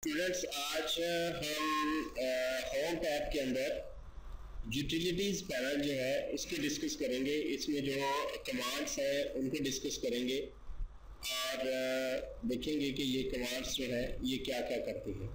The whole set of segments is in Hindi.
स्टूडेंट्स, आज हम होम टैब के अंदर यूटिलिटीज पैनल जो है इसको डिस्कस करेंगे। इसमें जो कमांड्स हैं उनको डिस्कस करेंगे और देखेंगे कि ये कमांड्स जो है ये क्या क्या करती हैं।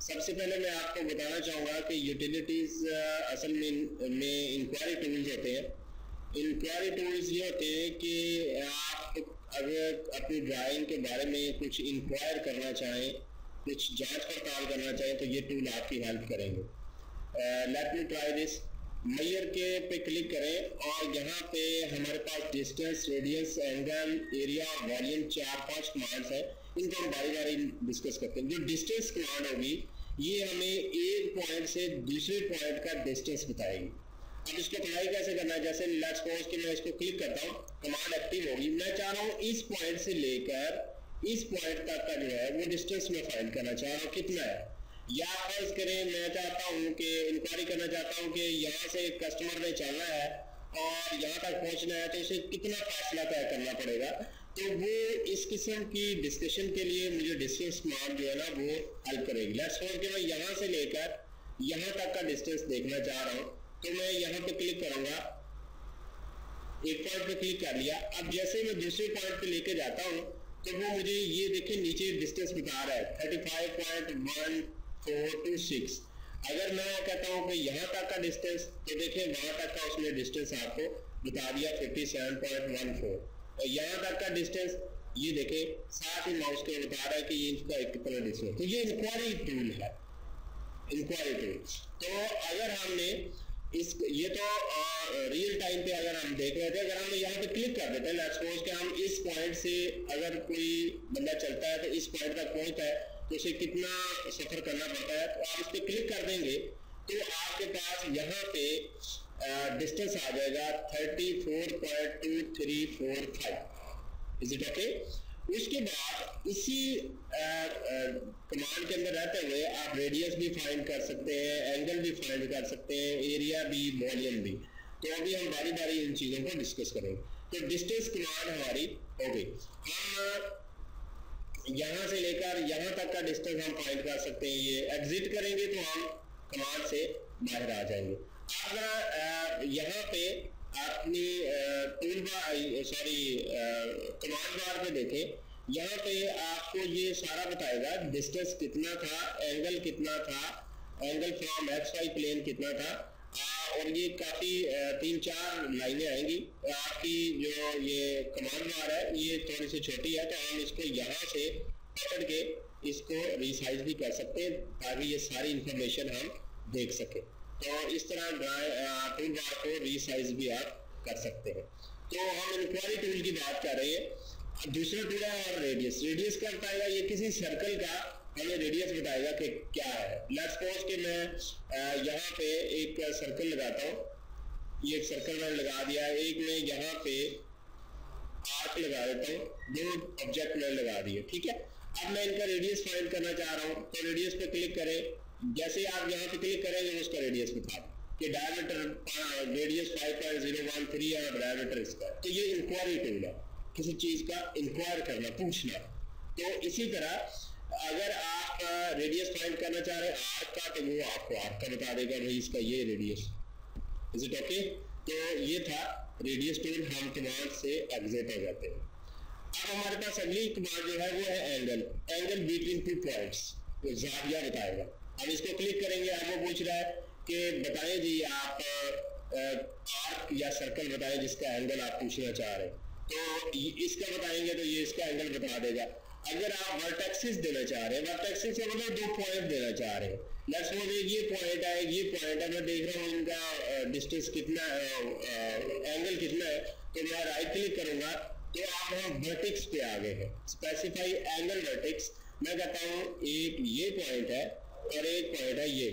सबसे पहले मैं आपको बताना चाहूँगा कि यूटिलिटीज असल में इंक्वायरी टूल्स होते हैं। इंक्वायरी टूल्स ये होते हैं कि आप अगर अपनी ड्राइंग के बारे में कुछ इंक्वायर करना चाहें, कुछ जांच पड़ताल करना चाहें तो ये टूल आपकी हेल्प करेंगे। Let me try this. Measure के पे क्लिक करें और यहाँ पे हमारे पास डिस्टेंस, रेडियस, एंगल, एरिया और वॉल्यूम 4-5 कमांड्स हैं। इनको हम बारी बारी डिस्कस करते हैं। जो डिस्टेंस कमांड होगी ये हमें एक पॉइंट से दूसरे पॉइंट का डिस्टेंस बताएगी। अब इसको अप्लाई कैसे करना है, जैसे लेट्स सपोज कि मैं इसको क्लिक करता हूँ, कमांड एक्टिव होगी। मैं चाह रहा हूँ इस पॉइंट से लेकर इस पॉइंट तक का जो है वो डिस्टेंस में फाइंड करना चाह रहा हूँ कितना है। या फर्ज करें मैं चाहता हूँ कि इंक्वायरी करना चाहता हूँ कि यहाँ से कस्टमर ने चलना है और यहाँ तक पहुँचना है तो उसे कितना फासला तय करना पड़ेगा। तो वो इस किस्म की डिस्कशन के लिए मुझे डिस्टेंस कमांड जो है ना वो हेल्प करेगी। लेट्स सपोज कि मैं यहाँ से लेकर यहाँ तक का डिस्टेंस देखना चाह रहा हूँ तो मैं यहाँ पे क्लिक करूंगा। एक पॉइंट पे क्लिक कर लिया। अब जैसे मैं दूसरे पॉइंट पे लेके जाता हूँ तो वो मुझे ये देखिए नीचे डिस्टेंस बता रहा है 35.1426। अगर मैं कहता हूँ कि यहाँ तक का डिस्टेंस तो देखिए वहां तक का उसने डिस्टेंस आपको बता दिया 57.14। और यहाँ तक का डिस्टेंस ये देखे साथ ही माउस के बता रहा है कि ये इसका कितना डिस्टेंस। तो ये इंक्वायरी टूल है, इंक्वायरी टूल। तो अगर हमने ये तो रियल टाइम पे अगर हम देख रहे थे, अगर हम यहाँ पे क्लिक कर देते हैं, लेट्स सपोज कि हम इस पॉइंट से अगर कोई बंदा चलता है तो इस पॉइंट तक पहुंचता है तो उसे कितना सफर करना पड़ता है, तो आप इस पे क्लिक कर देंगे तो आपके पास यहाँ पे डिस्टेंस आ जाएगा 34.2345। Is it okay? उसके बाद इसी कमांड के अंदर रहते हुए आप रेडियस भी फाइंड कर सकते हैं, एंगल भी फाइंड कर सकते हैं, एरिया भी, वॉल्यूम भी। तो अभी हम बारी बारी इन चीजों को डिस्कस करेंगे। तो डिस्टेंस कमांड हमारी हो गई। हम यहां से लेकर यहां तक का डिस्टेंस हम फाइंड कर सकते हैं। ये एग्जिट करेंगे तो हम कमांड से बाहर आ जाएंगे। अगर यहाँ पे अपनी टूल बार कमांड बार पे देखें, यहाँ पे आपको ये सारा बताएगा डिस्टेंस कितना था, एंगल कितना था, एंगल फ्रॉम XY प्लेन कितना था। और ये काफी 3-4 लाइनें आएंगी। आपकी जो ये कमांड बार है ये थोड़ी सी छोटी है तो हम इसको यहाँ से पकड़ के इसको रिसाइज भी कर सकते हैं ताकि ये सारी इंफॉर्मेशन हम देख सकें। तो इस तरह टूल बार को रीसाइज भी आप कर सकते हैं। तो हम इंक्वायरी टूल की बात कर रहे हैं। दूसरा टूल है और रेडियस। रेडियस क्या बताएगा, ये किसी सर्कल का हमें रेडियस बताएगा कि क्या है। लेट्स सपोज कि मैं यहाँ पे एक सर्कल लगाता हूँ। ये एक सर्कल मैंने लगा दिया। एक मैं यहाँ पे आर्क लगा देता हूँ, 2 ऑब्जेक्ट मैंने लगा दिए, ठीक है। अब मैं इनका रेडियस फाइंड करना चाह रहा हूँ तो रेडियस पे क्लिक करें। जैसे आप यहाँ पे क्लिक करेंगे उसका रेडियस बता कि डायमीटर रेडियस 5.013 है और डायमीटर इसका। तो ये इंक्वायरी टूल है, किसी चीज का इंक्वायर करना, पूछना। तो इसी तरह अगर आप रेडियस फाइंड करना चाह रहे हैं आर्क का तो वो आपको आर्क का बता देगा भाई इसका ये रेडियस। Is it okay? तो ये था रेडियस टूल। हम कमांड से एग्जिट हो जाते हैं। अब हमारे पास अगली कमांड जो है वो है एंगल। एंगल बिटवीन 2 पॉइंट्स जाविया बताएगा। हम इसको क्लिक करेंगे। अब वो पूछ रहा है कि बताएं जी आप आर्क या सर्कल बताएं जिसका एंगल आप पूछना चाह रहे हैं। तो इसका बताएंगे तो ये इसका एंगल बता देगा। अगर आप वर्टेक्सिस देना चाह रहे हैं, वर्टेक्सिस से मतलब 2 पॉइंट देना चाह रहे हैं। लेट्स सपोज ये पॉइंट है, ये पॉइंट है, मैं देख रहा हूँ इनका डिस्टेंस कितना है, एंगल कितना है। तो मैं राइट क्लिक करूंगा तो आप हम वर्टेक्स पे आ गए हैं। Specify angle vertex. मैं कहता हूँ एक ये पॉइंट है और एक पॉइंट है ये।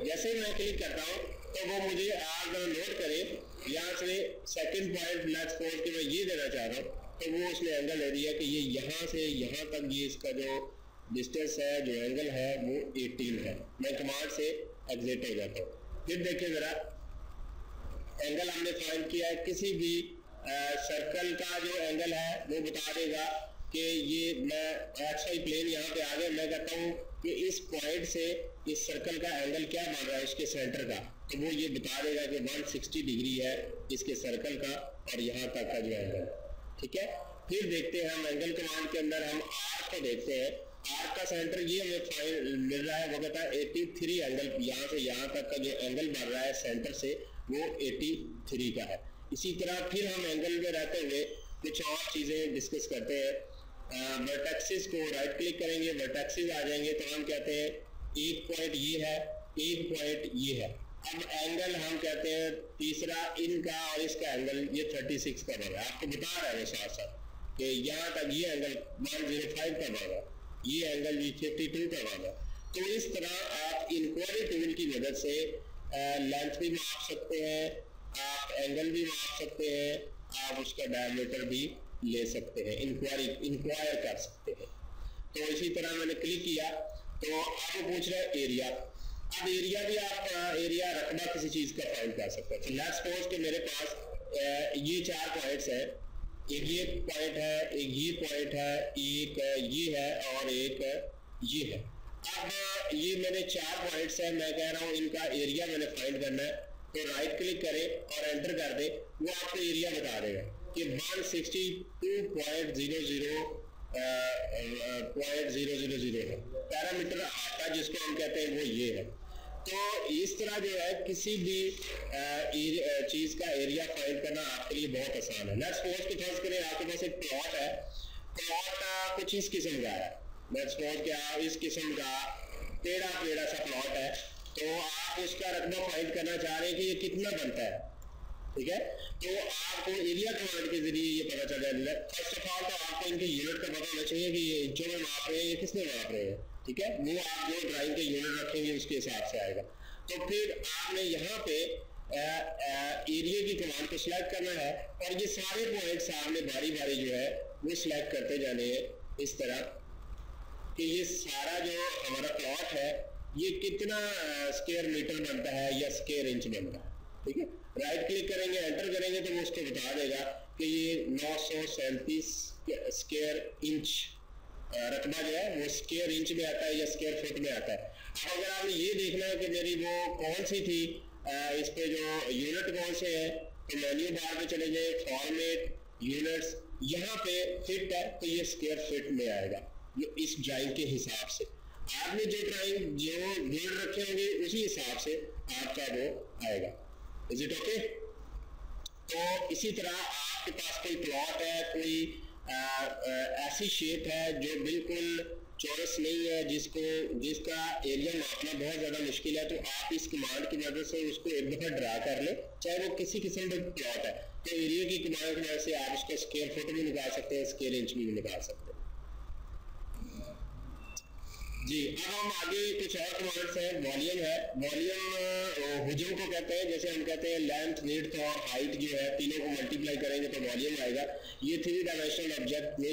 जैसे मैं क्लिक करता हूँ तो वो मुझे आप नोट करें यहाँ से सेकंड पॉइंट लेट्स सपोज कि मैं ये देना चाह रहा हूँ तो वो उसने एंगल ले दिया कि ये यहाँ से यहाँ तक ये इसका जो डिस्टेंस है, जो एंगल है वो 18 है। मैं कमांड से एग्जिट हो जाता हूँ। फिर देखिए जरा एंगल हमने फाइंड किया है। किसी भी सर्कल का जो एंगल है वो बता देगा कि ये मैं XY प्लेन यहाँ पे आ गया। मैं कहता हूँ कि इस पॉइंट से इस सर्कल का एंगल क्या बन रहा है इसके सेंटर का, तो वो ये बता देगा कि 160 डिग्री है इसके सर्कल का और यहाँ तक का जो एंगल, ठीक है। फिर देखते हैं हम एंगल कमांड के अंदर हम आर्क को देखते हैं। आर्क का सेंटर ये हमें मिल रहा है, वो कहता है 83 एंगल, यहाँ से यहाँ तक का जो एंगल बन रहा है सेंटर से वो 83 का है। इसी तरह फिर हम एंगल में रहते हुए कुछ और चीजें डिस्कस करते हैं। वर्टेक्सिस को राइट क्लिक करेंगे, वर्टेक्सिस आ जाएंगे तो हम कहते हैं एक पॉइंट ये है, एक पॉइंट ये है। अब एंगल हम कहते हैं तीसरा इनका और इसका एंगल ये 36 का बन रहा है, आपको बता रहा है वो साथ साथ कि यहाँ तक ये एंगल 105 का बन रहा है, ये एंगल भी 52 का बन रहा है। तो इस तरह आप इंक्वायरी टूल की मदद से लेंथ भी माप सकते हैं, आप एंगल भी माप सकते हैं, आप उसका डायमीटर भी ले सकते हैं, इंक्वायर कर सकते हैं। तो इसी तरह मैंने क्लिक किया तो आपको पूछ रहा है एरिया। अब एरिया भी आप एरिया रकबा किसी चीज का फाइंड कर सकते हैं। तो लेट्स सपोज कि मेरे पास ये 4 पॉइंट्स है, एक ये पॉइंट है, एक ये पॉइंट है, एक ये है और एक ये है। अब ये मेरे 4 पॉइंट्स है, मैं कह रहा हूँ इनका एरिया मैंने फाइंड करना है, तो राइट क्लिक करें और एंटर कर दे, वो आपको एरिया बता देगा कि 162.000 है। पैरामीटर आता जिसको हम कहते हैं वो ये है। तो इस तरह जो है किसी भी चीज का एरिया फाइंड करना आपके लिए बहुत आसान है। लेट्स सपोज कि फर्ज करें आपके पास एक प्लॉट है, प्लॉट कुछ इस किस्म का है, लेट्स सपोज कि आप इस किस्म का टेढ़ा सा प्लॉट है, तो आप उसका रकबा फाइंड करना चाह रहे हैं कि ये कितना बनता है, ठीक है। तो आपको एरिया कमांड के जरिए ये पता चल जाएगा। फर्स्ट ऑफ ऑल तो आपको इनके यूनिट का पता होना चाहिए कि ये इंचों में माप रहे हैं, ये किसने माप रहे हैं, ठीक है। वो आप जो ड्राइंग के यूनिट रखेंगे उसके हिसाब से आएगा। तो फिर आपने यहाँ पे एरिया की कमांड को सिलेक्ट करना है और ये सारे पॉइंट्स आपने बारी बारी जो है वो सिलेक्ट करते जाने हैं इस तरह कि ये सारा जो हमारा प्लॉट है ये कितना स्क्वायर मीटर बनता है या स्क्वायर इंच बनता है, ठीक है। राइट क्लिक करेंगे, एंटर करेंगे तो वो उसको बता देगा कि ये 937 स्क्वायर इंच रकबा जो है वो स्क्वायर इंच में आता है या स्क्वायर फुट में आता है। अब अगर आपने ये देखना है कि मेरी वो कौन सी थी, इस पे जो यूनिट कौन से है, तो मेन्यू बार पे चले जाए, फॉर्मेट, यूनिट्स, यहाँ पे फिट है तो ये स्क्वायर फीट में आएगा जो इस ड्राइंग के हिसाब से। आपने जो ड्राइंग जो यूनिट रखे होंगे उसी हिसाब से आपका वो आएगा। Is it okay? तो इसी तरह आपके पास कोई प्लॉट है, कोई ऐसी शेप है जो बिल्कुल चौरस नहीं है, जिसका एरिया मापना बहुत ज्यादा मुश्किल है, तो आप इस कमांड की मदद से उसको एक दफा ड्रा कर ले, चाहे वो किसी किस्म का प्लॉट है। तो एरिया की कमांड की मदद से आप उसको स्क्वायर फुट भी निकाल सकते हैं, स्क्वायर इंच भी निकाल सकते हैं। जी, अब हम आगे कुछ और कमांड्स हैं। वॉल्यूम है, वॉल्यूम हुजूम को कहते हैं, जैसे हम कहते हैं लेंथ, विड्थ और हाइट जो है तीनों को मल्टीप्लाई करेंगे तो वॉल्यूम आएगा। ये 3 डायमेंशनल ऑब्जेक्ट जो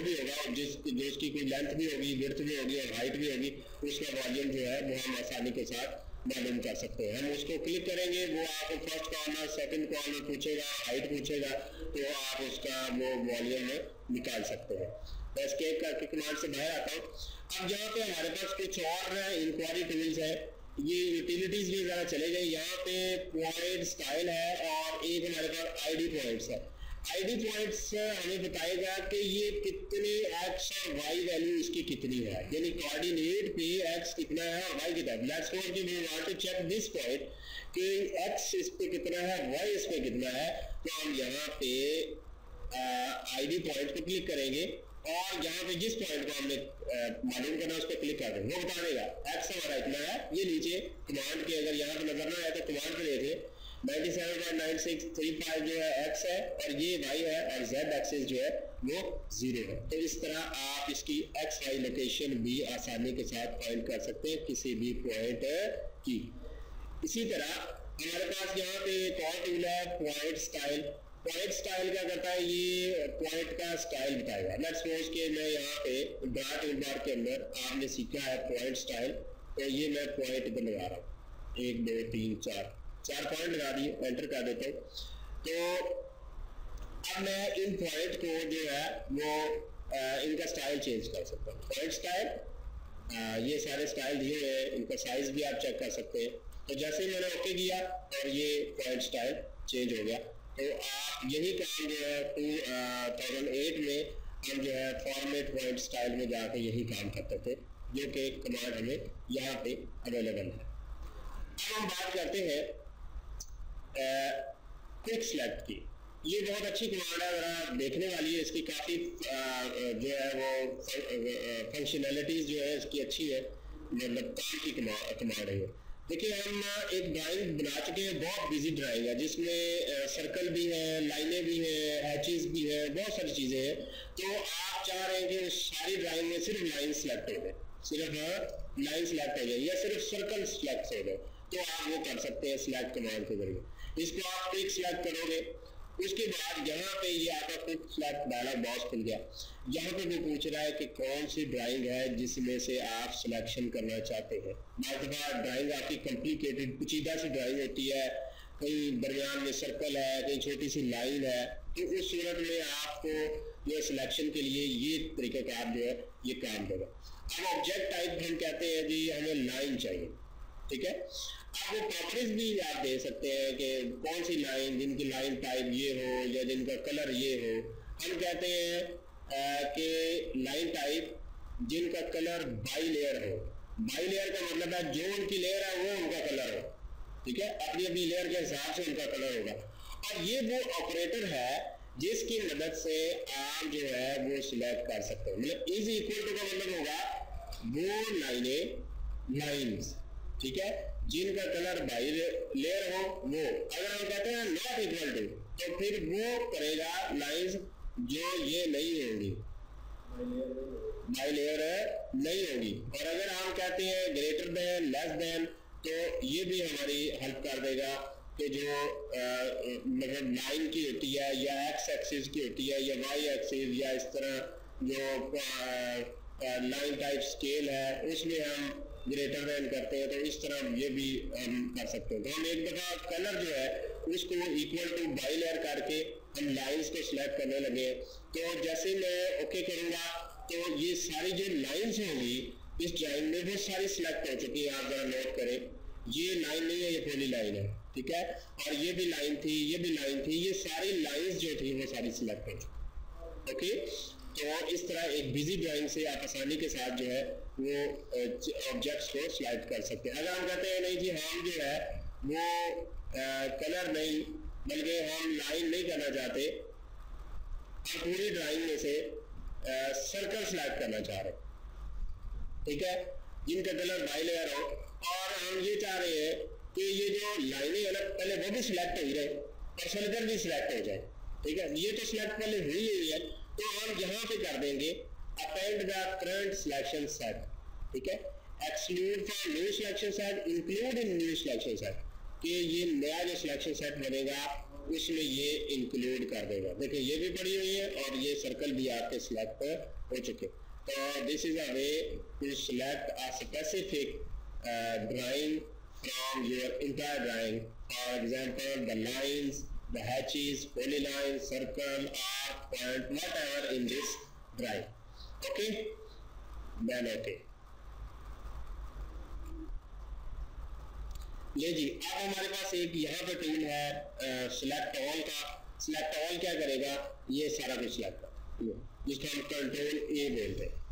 भी होगा, जिसकी कोई लेंथ भी होगी, विड्थ भी होगी और हाइट भी होगी, उसका वॉल्यूम जो है वो हम आसानी के साथ मालूम कर सकते हैं। हम उसको क्लिक करेंगे, वो आपको फर्स्ट कॉर्नर, सेकंड कॉर्नर पूछेगा, हाइट पूछेगा, तो आप उसका वो वॉल्यूम निकाल सकते हैं। मैं एस्केप करके कमांड से बाहर आता हूँ। अब यहाँ पे हमारे पास कुछ और इंक्वायरी टूल्स है, ये यूटिलिटीज भी जरा चले गए। यहाँ पे पॉइंट स्टाइल है और एक हमारे पास आईडी पॉइंट्स है। आईडी पॉइंट्स हमें बताएगा कि ये कितनी एक्स और वाई वैल्यू इसकी कितनी है, यानी कोऑर्डिनेट पे एक्स कितना है और वाई कितना है। लेट्स सपोज कि we want to check this point कि एक्स इस पे कितना है, वाई इस पे कितना है, तो हम यहाँ पे आईडी पॉइंट को क्लिक करेंगे और यहाँ पे जिस पॉइंट को हमने मालूम करना है उस पर क्लिक कर देंगे, वो बता देगा एक्स हमारा इतना है। ये नीचे कमांड के अगर यहाँ पे नजर ना आए तो कमांड पे देखें 97.9635 जो है एक्स है और ये वाई है और जेड एक्सिस जो है वो 0 है। तो इस तरह आप इसकी एक्स वाई लोकेशन भी आसानी के साथ फाइंड कर सकते हैं किसी भी पॉइंट की। इसी तरह हमारे पास यहाँ पे एक और टूल है पॉइंट स्टाइल। पॉइंट स्टाइल क्या करता है, ये पॉइंट का स्टाइल बताएगा। लेट्स सपोज कि मैं यहाँ पे ड्रा टूल बार के अंदर आपने सीखा है पॉइंट स्टाइल, तो ये मैं पॉइंट इधर लगा रहा हूँ, 1 2 3 4 पॉइंट लगा दिए, एंटर कर देता हूँ। तो अब मैं इन पॉइंट को जो है वो इनका स्टाइल चेंज कर सकता हूँ। पॉइंट स्टाइल ये सारे स्टाइल दिए हुए हैं, इनका साइज भी आप चेक कर सकते हैं। तो जैसे ही मैंने ओके किया और ये पॉइंट स्टाइल चेंज हो गया। तो आप यही काम जो है 2008 में हम जो है फॉर्मेट पॉइंट स्टाइल में जाकर यही काम करते थे, जो कि कमांड हमें यहाँ पे अवेलेबल है। अब हम बात करते हैं क्विक सेलेक्ट की। ये बहुत अच्छी कमांड है, जरा देखने वाली है, इसकी काफ़ी जो है वो फंक्शनैलिटीज़ जो है इसकी अच्छी है, मतलब काम की कमांड है ये। देखिए हम एक ड्राइंग बना चुके हैं, बहुत बिजी ड्राइंग है, जिसमें सर्कल भी है, लाइनें भी हैं, हैचेस भी हैं, बहुत सारी चीज़ें हैं। तो आप चाह रहे हैं कि उस सारी ड्राइंग में सिर्फ लाइन सेलेक्ट हो जाए, सिर्फ लाइन सेलेक्ट हो जाए या सिर्फ सर्कल सेलेक्ट हो जाए, तो आप वो कर सकते हैं सेलेक्ट कमांड के जरिए। इसको आप क्लिक सेलेक्ट करोगे, उसके बाद यहाँ पे ये आपका क्विक सेलेक्ट डायलॉग बॉक्स खुल गया। यहाँ पे वो पूछ रहा है कि कौन सी ड्राइंग है जिसमें से आप सिलेक्शन करना चाहते हैं। बाद दफा ड्राइंग आपकी कॉम्प्लिकेटेड पेचीदा सी ड्राइंग होती है, कहीं दरमियान में सर्कल है, कहीं छोटी सी लाइन है, तो उस सूरत में आपको ये सिलेक्शन के लिए ये तरीक़ाकार जो है ये काम देगा। अब ऑब्जेक्ट टाइप हम कहते हैं जी हमें लाइन चाहिए, ठीक है। आप वो प्रॉपर्टीज भी आप दे सकते हैं कि कौन सी लाइन, जिनकी लाइन टाइप ये हो या जिनका कलर ये हो। हम कहते हैं कि लाइन टाइप जिनका कलर बाई लेयर हो। बाई लेयर का मतलब है जो उनकी लेयर है वो उनका कलर हो, ठीक है, अपनी अपनी लेयर के हिसाब से उनका कलर होगा। और ये वो ऑपरेटर है जिसकी मदद से आप जो है वो सिलेक्ट कर सकते हैं। मतलब इज इक्वल टू का मतलब होगा वो लाइन्स, ठीक है, जिनका कलर बाई लेयर हो वो। अगर हम कहते हैं नॉट इक्वल टू, तो फिर वो करेगा लाइंस जो ये नहीं होंगी, बाई लेयर नहीं होगी। और अगर हम कहते हैं ग्रेटर देन, लेस देन, तो ये भी हमारी हेल्प कर देगा कि जो मतलब लाइन की होती है या एक्स एक्सिस की होती है या वाई एक्सिस या इस तरह जो लाइन टाइप स्केल है उसमें हम ग्रेटर देन करते हैं, तो इस तरह ये भी हम कर सकते हैं। तो हम एक दफ़ा कलर जो है उसको इक्वल टू बाई लेयर करके हम लाइंस को सिलेक्ट करने लगे। तो जैसे मैं ओके करूँगा तो ये सारी जो लाइंस होंगी इस ड्राइंग में वो सारी सिलेक्ट हो चुकी है। आप जरा नोट करें, ये लाइन नहीं है, ये पूरी लाइन है, ठीक है, और ये भी लाइन थी, ये भी लाइन थी, ये सारी लाइंस जो थी वो सारी सिलेक्ट हो चुकी। ओके, तो इस तरह एक बिजी ड्राइंग से आप आसानी के साथ जो है वो ऑब्जेक्ट्स को सिलेक्ट कर सकते हैं। अगर हम कहते हैं नहीं जी हम जो है वो कलर नहीं बल्कि हम लाइन नहीं करना चाहते, हम पूरी ड्राइंग में से सर्कल सिलेक्ट करना चाह रहे हैं, ठीक है, जिनका कलर बाई लेयर हो, और हम ये चाह रहे हैं कि ये जो लाइनें है ना पहले वो भी सिलेक्ट हो जाए और सर्कल भी सिलेक्ट हो जाए, ठीक है। ये तो सिलेक्ट पहले हुई है, तो हम यहाँ पे कर देंगे append the current selection set, ठीक है, exclude from new selection set, include in new selection set, कि ये नया जो सिलेक्शन सेट बनेगा उसमें ये इंक्लूड कर देगा। देखिए ये भी पड़ी हुई है और ये सर्कल भी आपके सिलेक्ट हो चुके। तो this is a way to select a specific drawing from your entire drawing. For example, the lines, the hatches, polyline, circle, arc, point, whatever in this drawing. Okay? Then okay. ये जी अब हमारे पास एक यहाँ पे टूल है सिलेक्ट ऑल का। सिलेक्ट ऑल क्या करेगा, ये सारा कुछ सिलेक्ट कर, जिसको हम कंट्रोल ए बोलते हैं।